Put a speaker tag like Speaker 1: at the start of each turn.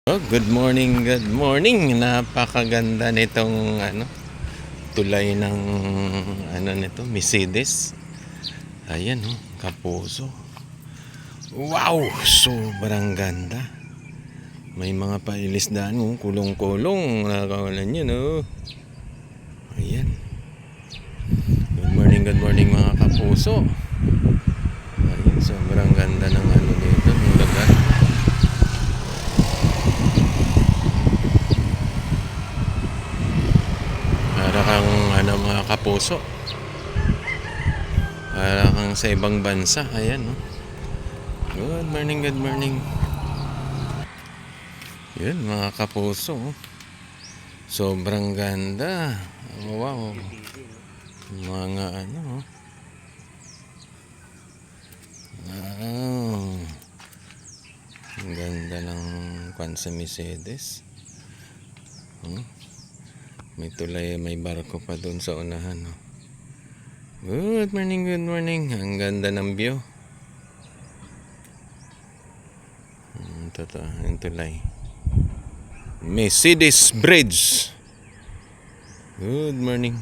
Speaker 1: Oh, good morning, good morning. Napakaganda nitong tulay ng nito, Mercedes. Ayan oh, Kapuso. Wow, sobrang ganda. May mga pailisdaan oh, kulong-kulong. Nakakawalan yan oh. Ayan. Good morning mga Kapuso. Ayan, sobrang ganda ng dito, ng lugar. Para kang mga Kapuso. Para kang sa ibang bansa. Ayan oh. Good morning, good morning. Yun mga Kapuso oh. Sobrang ganda. Oh, wow. Mga oh. Wow. Ang ganda ng Kwanza Mercedes. May tulay, may barko pa doon sa unahan oh. Good morning, good morning. Ang ganda ng view. Ito yung tulay. Mercedes Bridge. Good morning.